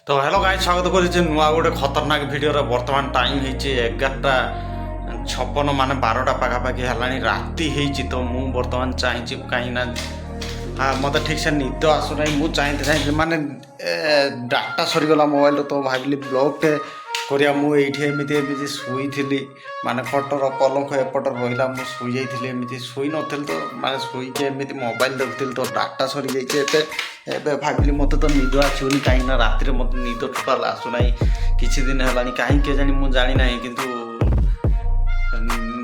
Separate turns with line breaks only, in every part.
তো hello guys স্বাগত করছি নূয়া গোটে খতরনাক ভিডিওরে। বর্তমান টাইম হয়েছে 11:56 মানে 12টা পাখাপাখি হেলানি রাতি হয়েছি। তো মু বর্তমান চাইছি কাইনা মতো ঠিক সে নিদ আসু না। মু চাইতে মানে ডাটা সরিগলা মোবাইল। তো ভাবিলি ব্লগଟେ করিয়া মু এইଠି এମିତି শুইଥିଲି মানে ଖଟର ପଲଙ୍କ ଏପଟ ରହିଲା। ମୁଁ ଶୋଇଯାଇଥିଲି ଏମିତି ଶୋଇନଥିଲି ତ ମାନେ ଶୋଇକି ଏମିତି ମୋବାଇଲ ଦେଖୁଥିଲି ତ ଡାଟା ସରିଯାଇଛି। ଏବେ ଭାବିଲି ମୋତେ ତ ନିଦ ଆସିବନି କାହିଁକିନା ରାତିରେ ମୋତେ ନିଦ ଟୋଟାଲ ଆସୁନାହିଁ କିଛି ଦିନ ହେଲାଣି। କାହିଁକି କେଜାଣି ମୁଁ ଜାଣିନାହିଁ, କିନ୍ତୁ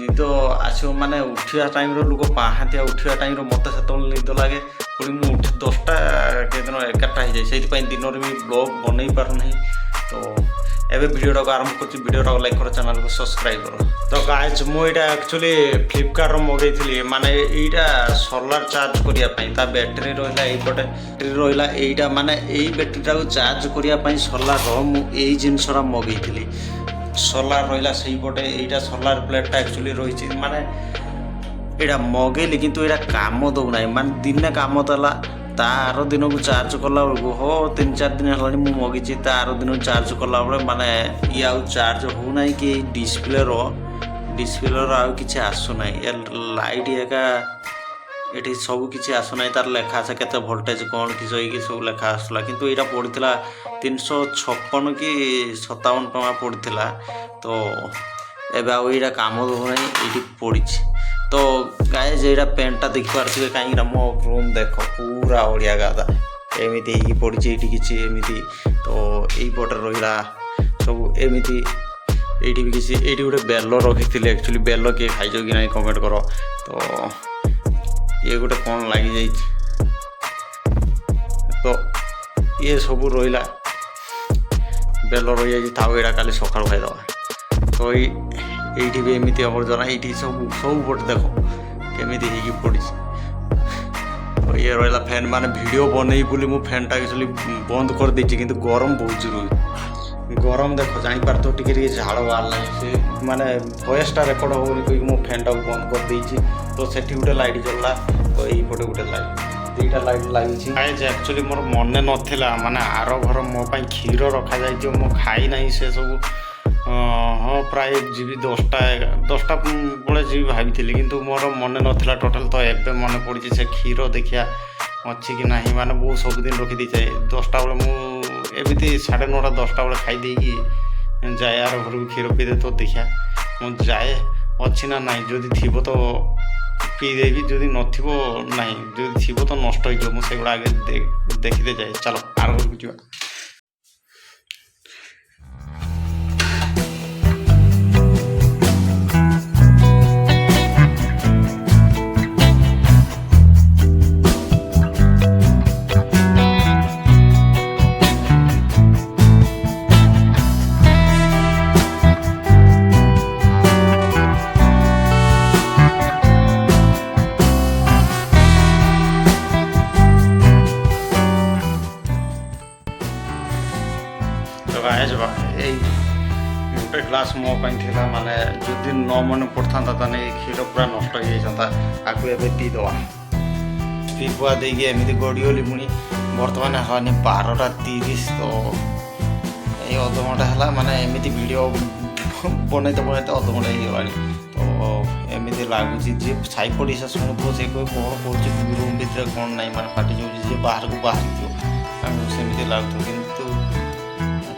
ନିଦ ଆସିବ ମାନେ ଉଠିବା ଟାଇମ୍ର ଲୋକ ପାହାନ୍ତିଆ ଉଠିବା ଟାଇମ୍ର ମୋତେ ସେତେବେଳେ ନିଦ ଲାଗେ। ପୁଣି ମୁଁ ଉଠି 10ଟା କେଦିନ 11ଟା ହେଇଯାଏ। ସେଇଥିପାଇଁ ଦିନରେ ବି ବ୍ଲଗ୍ ବନେଇ ପାରୁନାହିଁ। ତ ଏବେ ଭିଡ଼ିଓଟାକୁ ଆରମ୍ଭ କରୁଛି। ଭିଡ଼ିଓଟାକୁ ଲାଇକ୍ କର, ଚ୍ୟାନେଲକୁ ସବସ୍କ୍ରାଇବ୍ କର। ତ ଗାଇଜ୍ ମୁଁ ଏଇଟା ଆକ୍ଚୁଆଲି ଫ୍ଲିପକାର୍ଟରୁ ମଗାଇଥିଲି। ମାନେ ଏଇଟା ସୋଲାର ଚାର୍ଜ କରିବା ପାଇଁ ତା ବ୍ୟାଟେରୀ ରହିଲା ଏଇପଟେ, ବ୍ୟାଟେରୀ ରହିଲା ଏଇଟା ମାନେ ଏଇ ବ୍ୟାଟେରୀଟାକୁ ଚାର୍ଜ କରିବା ପାଇଁ ସୋଲାରର ମୁଁ ଏଇ ଜିନିଷଟା ମଗାଇଥିଲି। ସୋଲାର ରହିଲା ସେଇପଟେ, ଏଇଟା ସୋଲାର ପ୍ଲେଟ୍ଟା ଆକ୍ଚୁଆଲି ରହିଛି। ମାନେ ଏଇଟା ମଗେଇଲି କିନ୍ତୁ ଏଇଟା କାମ ଦେଉନାହିଁ। ମାନେ ଦିନେ କାମ ଦେଲା, ତା ଆର ଦିନକୁ ଚାର୍ଜ କଲା ବେଳକୁ 3-4 ଦିନ ହେଲାଣି ମୁଁ ମଗେଇଛି। ତା ଆର ଦିନକୁ ଚାର୍ଜ କଲାବେଳେ ମାନେ ଇଏ ଆଉ ଚାର୍ଜ ହେଉନାହିଁ କି ଡିସପ୍ଲେର ଆଉ କିଛି ଆସୁନାହିଁ। ଏ ଲାଇଟ୍ ଏକା ଏଠି ସବୁ କିଛି ଆସୁନାହିଁ। ତାର ଲେଖା আছে କେତେ ଭୋଲ୍ଟେଜ୍ କ'ଣ କିଛି ହେଇକି ସବୁ ଲେଖା ଆସୁଥିଲା। କିନ୍ତୁ ଏଇଟା ପଡ଼ିଥିଲା 356 କି 57 ଟଙ୍କା ପଡ଼ିଥିଲା। ତ ଏବେ ଆଉ ଏଇଟା କାମ ଦେଉନାହିଁ, ଏଇଠି ପଡ଼ିଛି। ତ ଗାଇଜ୍ ଏଇଟା ପ୍ୟାଣ୍ଟଟା ଦେଖିପାରୁଥିବେ କାହିଁକିନା ମୋ ରୁମ୍ ଦେଖ ପୁରା ଅଳିଆ ଗାଦା ଏମିତି ହେଇକି ପଡ଼ିଛି। ଏଇଠି କିଛି ଏମିତି ତ ଏଇପଟେ ରହିଲା ସବୁ ଏମିତି। ଏଇଠି ବି କିଛି, ଏଇଠି ଗୋଟେ ବେଲ ରଖିଥିଲି। ଆକ୍ଚୁଆଲି ବେଲ କିଏ ଖାଇଛ କି ନାହିଁ କମେଣ୍ଟ କର। ତ ଇଏ ଗୋଟେ କ'ଣ ଲାଗିଯାଇଛି ତ ଇଏ ସବୁ ରହିଲା, ବେଲ ରହିଯାଇଛି। ଥାଉ ଏଇଟା କାଲି ସକାଳୁ ଖାଇଦେବା। ତ ଏଇଠି ବି ଏମିତି ଆବର୍ଜନା, ଏଇଠି ସବୁ ପଟେ ଦେଖ କେମିତି ହେଇକି ପଡ଼ିଛି। ତ ଇଏ ରହିଲା ଫ୍ୟାନ୍। ମାନେ ଭିଡ଼ିଓ ବନେଇ ବୋଲି ମୁଁ ଫ୍ୟାନ୍ଟା ଆକ୍ଚୁଆଲି ବନ୍ଦ କରିଦେଇଛି, କିନ୍ତୁ ଗରମ ବହୁତ ଜୋର। ଗରମ ଦେଖ ଜାଣିପାରୁଥିବ, ଟିକେ ଟିକେ ଝାଳ ବାହାରିଲାଣି। ସେ ମାନେ ଭଏସ୍ଟା ରେକର୍ଡ଼ ହେବ ବୋଲି କହିକି ମୁଁ ଫ୍ୟାନ୍ଟାକୁ ବନ୍ଦ କରିଦେଇଛି। ତ ସେଠି ଗୋଟେ ଲାଇଟ୍ ଜଳିଲା, ତ ଏଇପଟେ ଗୋଟେ ଲାଇଟ୍, ଦୁଇଟା ଲାଇଟ୍ ଲାଗିଛି। ଆକ୍ଚୁଆଲି ମୋର ମନେ ନଥିଲା, ମାନେ ଆର ଘର ମୋ ପାଇଁ କ୍ଷୀର ରଖାଯାଇଛି, ମୁଁ ଖାଇ ନାହିଁ ସେସବୁ। ହଁ ପ୍ରାୟ ଯିବି 10ଟା ବେଳେ ଯିବି ଭାବିଥିଲି, କିନ୍ତୁ ମୋର ମନେ ନଥିଲା ଟୋଟାଲ୍। ତ ଏବେ ମନେ ପଡ଼ିଛି ସେ କ୍ଷୀର ଦେଖିବା ଅଛି କି ନାହିଁ। ମାନେ ମୁଁ ସବୁଦିନ ରଖିଦେଇଥାଏ 10ଟା ବେଳେ। ମୁଁ ଏମିତି 9:30 10ଟା ବେଳେ ଖାଇଦେଇକି ଯାଏ ଆର ଘରକୁ କ୍ଷୀର ପିଇଦେ। ତ ଦେଖିବା ମୁଁ ଯାଏ ଅଛି ନା ନାହିଁ, ଯଦି ଥିବ ତ ପିଇଦେବି, ଯଦି ନଥିବ ନାହିଁ, ଯଦି ଥିବ ତ ନଷ୍ଟ ହେଇଯିବ। ମୁଁ ସେଗୁଡ଼ା ଆଗେ ଦେଖିଦେ ଯାଏ। ଚାଲ ଆର ଘରକୁ ଯିବା। এই ଗୋଟେ ଗ୍ଲାସ୍ ମୋ ପାଇଁ ଥିଲା। ମାନେ ଯଦି ନ ମନେ ପଡ଼ିଥାନ୍ତା ତାହେଲେ ଏଇ କ୍ଷୀର ପୁରା ନଷ୍ଟ ହେଇଯାଇଥାନ୍ତା। ଆକୁ ଏବେ ପିଇଦେବା। ପିଇପୁଆ ଦେଇକି ଏମିତି ଗଡ଼ିଗଲି। ପୁଣି ବର୍ତ୍ତମାନ ହେଲାନି 12:30। ତ ଏଇ ଅଧଘଣ୍ଟା ହେଲା, ମାନେ ଏମିତି ଭିଡ଼ିଓ ବନେଇତେ ଅଧଘଣ୍ଟା ହେଇଗଲାଣି। ତ ଏମିତି ଲାଗୁଛି, ଯିଏ ସାଇ ପଡ଼ିଶା ଶୁଣୁଥିବ ସେ କ'ଣ କରୁଛି ରୁମ୍ ଭିତରେ କ'ଣ ନାହିଁ, ମାନେ ଫାଟି ଯାଉଛି। ଯିଏ ବାହାରକୁ ବାହାରିଥିବ ତାଙ୍କୁ ସେମିତି ଲାଗୁଥିବ। କିନ୍ତୁ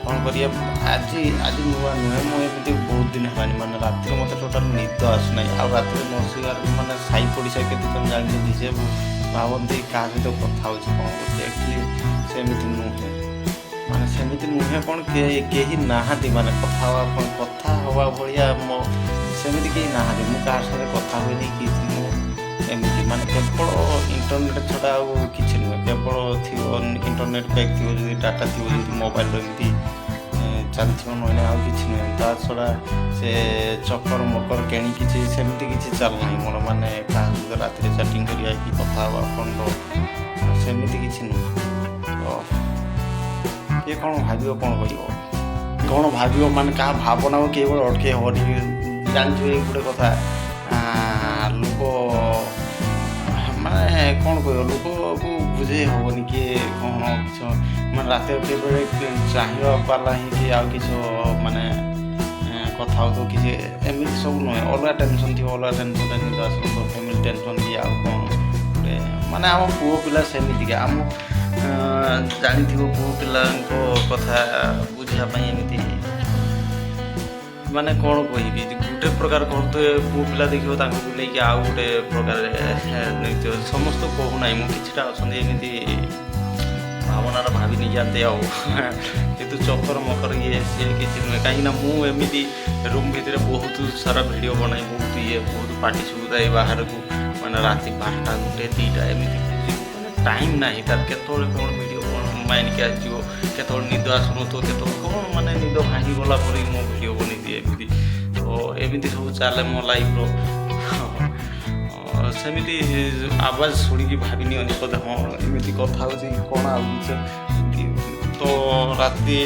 କ'ଣ କରିବା, ଆଜି ନୂଆ ନୁହେଁ। ମୁଁ ଏମିତି ବହୁତ ଦିନ ହେଲାଣି, ମାନେ ରାତିରେ ମୋତେ ଟୋଟାଲ୍ ନିଦ ଆସୁନାହିଁ। ଆଉ ରାତିରେ ନ ଶୋଇବାର ମାନେ ସାଇ ପଡ଼ିଶା କେତେ ଜଣ ଜାଣିଛନ୍ତି, ସେ ଭାବନ୍ତି କାହା ସହିତ କଥା ହେଉଛି କ'ଣ କରୁଛି। ଆକ୍ଚୁଆଲି ସେମିତି ନୁହେଁ, ମାନେ ସେମିତି ନୁହେଁ। କ'ଣ କେହି ନାହାନ୍ତି ମାନେ କଥା ହେବା ଭଳିଆ ସେମିତି କେହି ନାହାନ୍ତି। ମୁଁ କାହା ସହିତ କଥା ହୁଏନି କିଛି ନୁହେଁ। ଏମିତି ମାନେ କେବଳ ଇଣ୍ଟରନେଟ୍ ଛଡ଼ା ଆଉ କିଛି ନୁହେଁ। କେବଳ ଥିବ ଇଣ୍ଟରନେଟ୍ ପ୍ୟାକ୍ ଥିବ, ଯଦି ଡାଟା ଥିବ, ଯଦି ମୋବାଇଲର ଏମିତି ଚାଲିଥିବ, ନହେଲେ ଆଉ କିଛି ନୁହେଁ। ତା ଛଡ଼ା ସେ ଚକର ମକର କେଣି କିଛି ସେମିତି କିଛି ଚାଲୁନାହିଁ ମୋର। ମାନେ କାହା ସହିତ ରାତିରେ ଚାଟିଂ କରିବା କି କଥା ହେବା ଫୋନ୍ର ସେମିତି କିଛି ନୁହେଁ। ତ କିଏ କ'ଣ ଭାବିବ, କ'ଣ କରିବ, କ'ଣ ଭାବିବ, ମାନେ କାହା ଭାବନାକୁ କେବଳ ଅଟକେଇ ହେବନି। ଜାଣିଛୁ ଏଇ ଗୋଟେ କଥା, ଲୋକ ମାନେ କ'ଣ କହିବ, ଲୋକକୁ ବୁଝେଇ ହେବନି କିଏ କ'ଣ କିଛି ମାନେ ରାତିରେ କେବେ ଚାହିଁବା ପାରିଲା ହିଁ କି ଆଉ କିଛି ମାନେ କଥା ହେଉଥିବ କିଛି ଏମିତି ସବୁ ନୁହେଁ। ଅଲଗା ଟେନସନ୍ ଥିବ, ଅଲଗା ଟେନସନ୍ରେ ନିଦ ଆସୁଥିବ, ଫ୍ୟାମିଲି ଟେନସନ୍ କି ଆଉ କ'ଣ ଗୋଟେ ମାନେ ଆମ ପୁଅ ପିଲା ସେମିତିକା ଆମ ଜାଣିଥିବ ପୁଅ ପିଲାଙ୍କ କଥା ବୁଝିବା ପାଇଁ ଏମିତି ମାନେ କ'ଣ କହିବି ଗୋଟେ ପ୍ରକାର କରୁଥିବେ ପୁଅ ପିଲା ଦେଖିବ ତାଙ୍କୁ ବୁଲେଇକି ଆଉ ଗୋଟେ ପ୍ରକାର ନେଇଥିବ। ସମସ୍ତେ କହୁନାହିଁ, ମୁଁ କିଛିଟା ଅଛନ୍ତି ଏମିତି ଭାବନାର ଭାବି ନେଇଯାଆନ୍ତି ଆଉ କିନ୍ତୁ ଚକର ମକର ଇଏ ସିଏ କିଛି ନୁହେଁ। କାହିଁକିନା ମୁଁ ଏମିତି ରୁମ୍ ଭିତରେ ବହୁତ ସାରା ଭିଡ଼ିଓ ବନାଇ ବହୁତ ବହୁତ ପାର୍ଟି ସୁବିଧା ଏଇ ବାହାରକୁ ମାନେ ରାତି 12ଟା 1 2ଟା ଏମିତି ମାନେ ଟାଇମ୍ ନାହିଁ ତାର କେତେବେଳେ କ'ଣ ଭିଡ଼ିଓ ମାଇଣ୍ଡକି ଆସିଯିବ, କେତେବେଳେ ନିଦ ଆସୁନଥିବ, କେତେବେଳେ କ'ଣ ମାନେ ନିଦ ଭାଙ୍ଗିଗଲା ପରେ ମୋ ଭିଡ଼ିଓ ବନେଇଦିଏ ଏମିତି। ତ ଏମିତି ସବୁ ଚାଲେ ମୋ ଲାଇଫ୍ର। ସେମିତି ଆବାଜ ଶୁଣିକି ଭାବି ନିଅନ୍ତି ବୋଧେ ହଁ ଏମିତି କଥା ହେଉଛି କ'ଣ ଆଉ କିଛି। ତ ରାତି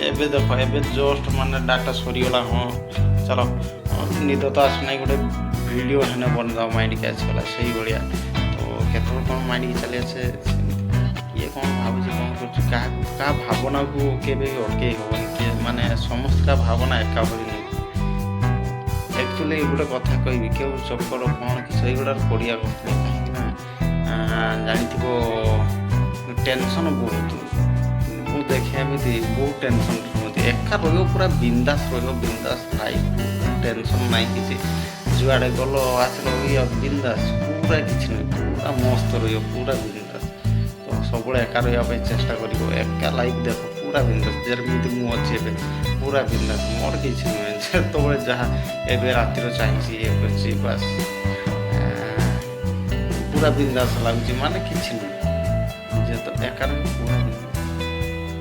ଏବେ ଦେଖ ଏବେ ଜଷ୍ଟ ମାନେ ଡାଟା ସରିଗଲା, ହଁ ଚାଲ ନିଦ ତ ଆସୁନାହିଁ ଗୋଟେ ଭିଡ଼ିଓ ହେନେ ବନେଇଦେବା ମାଇଣ୍ଡକି ଆସିଗଲା ସେଇଭଳିଆ। ତ କେତେବେଳେ କ'ଣ ମାଇଣ୍ଡକି ଚାଲି ଆସେ କିଏ କ'ଣ ଭାବୁଛି କ'ଣ କରୁଛି କାହା ଭାବନାକୁ କେବେ ବି ଅଟକେଇ ହେବନି। କିଏ ମାନେ ସମସ୍ତ ଭାବନା ଏକା ଭଳି ନୁହେଁ। ଆକ୍ଚୁଆଲି ଗୋଟେ କଥା କହିବି କେଉଁ ଚକର କ'ଣ କିଛି ଏଇଗୁଡ଼ାର ପଡ଼ିଆ କଥା କାହିଁକିନା ଜାଣିଥିବ ଟେନସନ୍ ବହୁତ ମୁଁ ଦେଖେ ଏମିତି ବହୁତ ଟେନସନ୍ ରୁହନ୍ତି। ଏକା ରହିବ ପୁରା ବିନ୍ଦାସ ରହିବ, ବିନ୍ଦାସ ଲାଇଫ୍ ଟେନସନ୍ ନାହିଁ କିଛି। ଯୁଆଡ଼େ ଗଲ ଆସିଲ ବିନ୍ଦାସ ପୁରା କିଛି ନାହିଁ, ପୁରା ମସ୍ତ ରହିବ ପୁରା ବିନ୍ଦାସ। ତ ସବୁବେଳେ ଏକା ରହିବା ପାଇଁ ଚେଷ୍ଟା କରିବ। ଏକା ଲାଇଫ୍ ଦେଖ ପୁରା ବିନ୍ଦାସ ଯେମିତି ମୁଁ ଅଛି ଏବେ ପୁରା ବିନ୍ଦାସ। ମୋର କିଛି ନୁହେଁ, ଯେତେବେଳେ ଯାହା ଏବେ ରାତିର ଚାହିଁଛି ଇଏ କରିଛି ବାସ୍ ପୁରା ବିନ୍ଦାସ ଲାଗୁଛି ମାନେ କିଛି ନୁହେଁ। ଯେହେତୁ ଏକା